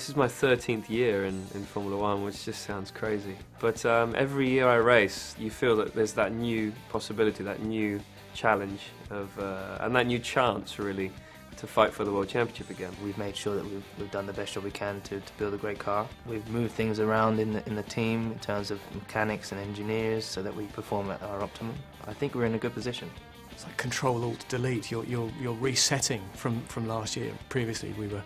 This is my 13th year in Formula One, which just sounds crazy. But every year I race, you feel that there's that new possibility, that new challenge, and that new chance, really, to fight for the World Championship again. We've made sure that we've done the best job we can to build a great car. We've moved things around in the team in terms of mechanics and engineers so that we perform at our optimum. I think we're in a good position. It's like Control-Alt-Delete. You're resetting from last year. Previously we were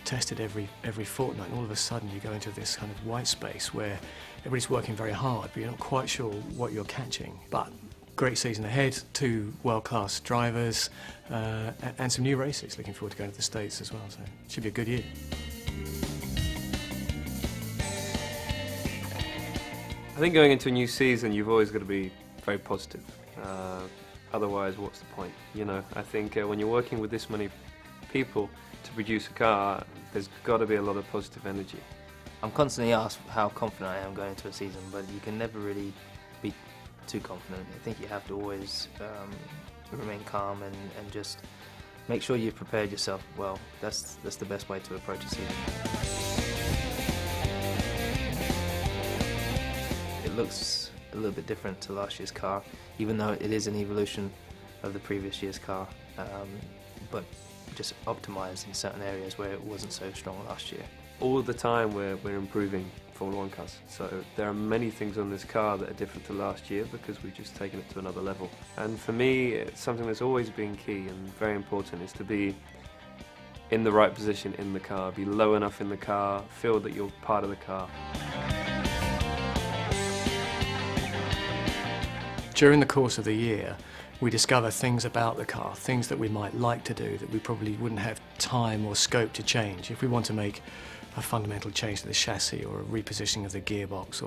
tested every fortnight, and all of a sudden you go into this kind of white space where everybody's working very hard, but you're not quite sure what you're catching. But great season ahead, 2 world-class drivers, and some new races. Looking forward to going to the States as well, so it should be a good year. I think going into a new season, you've always got to be very positive. Otherwise, what's the point? You know, I think when you're working with this many people to produce a car, there's got to be a lot of positive energy. I'm constantly asked how confident I am going into a season, but you can never really be too confident. I think you have to always remain calm and just make sure you've prepared yourself well. That's the best way to approach a season. It looks a little bit different to last year's car, even though it is an evolution of the previous year's car, but just optimised in certain areas where it wasn't so strong last year. All the time we're improving Formula One cars, so there are many things on this car that are different to last year because we've just taken it to another level. And for me, it's something that's always been key and very important, is to be in the right position in the car, be low enough in the car, feel that you're part of the car. During the course of the year, we discover things about the car, things that we might like to do that we probably wouldn't have time or scope to change. If we want to make a fundamental change to the chassis or a repositioning of the gearbox,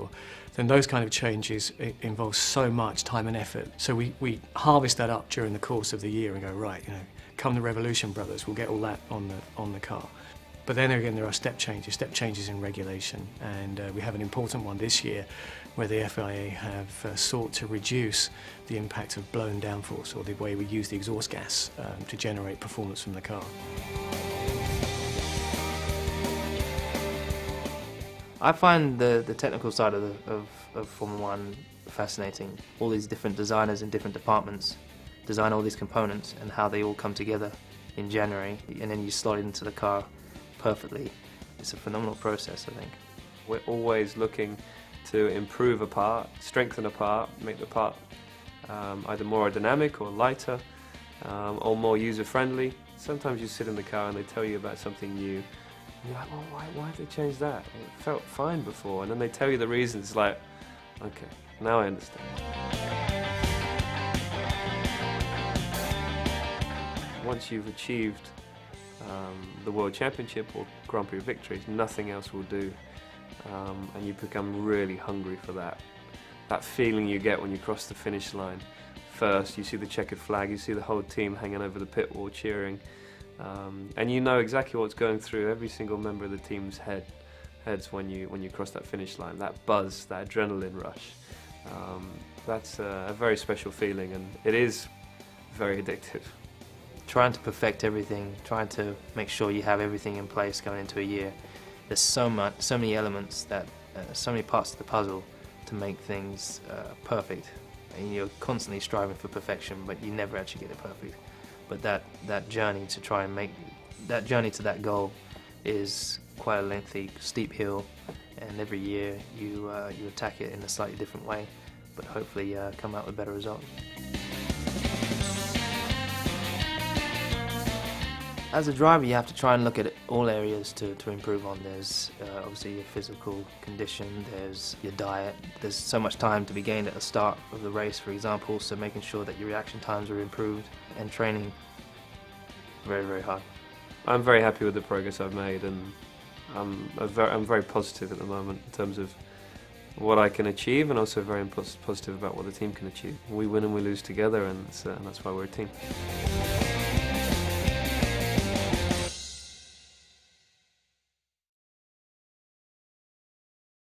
then those kind of changes involve so much time and effort. So we harvest that up during the course of the year and go, right, you know, come the Revolution Brothers, we'll get all that on the car. But then again, there are step changes in regulation, and we have an important one this year where the FIA have sought to reduce the impact of blown downforce, or the way we use the exhaust gas to generate performance from the car. I find the technical side of Formula One fascinating. All these different designers in different departments design all these components and how they all come together in January, and then you slot it into the car perfectly. It's a phenomenal process, I think. We're always looking to improve a part, strengthen a part, make the part either more aerodynamic or lighter or more user-friendly. Sometimes you sit in the car and they tell you about something new, and you're like, well, why have they changed that? It felt fine before. And then they tell you the reasons. It's like, okay, now I understand. Once you've achieved the World Championship or Grand Prix victories, nothing else will do, and you become really hungry for that. That feeling you get when you cross the finish line. First, you see the checkered flag, you see the whole team hanging over the pit wall cheering, and you know exactly what's going through every single member of the team's heads when you cross that finish line. That buzz, that adrenaline rush. That's a very special feeling, and it is very addictive. Trying to perfect everything, trying to make sure you have everything in place going into a year. There's so many elements, so many parts of the puzzle to make things perfect. And you're constantly striving for perfection, but you never actually get it perfect. But that journey to try and make that journey to that goal is quite a lengthy, steep hill, and every year you attack it in a slightly different way, but hopefully come out with better results. As a driver, you have to try and look at all areas to improve on. There's obviously your physical condition, there's your diet, there's so much time to be gained at the start of the race, for example, so making sure that your reaction times are improved, and training very, very hard. I'm very happy with the progress I've made, and I'm very positive at the moment in terms of what I can achieve, and also very positive about what the team can achieve. We win and we lose together, and that's why we're a team.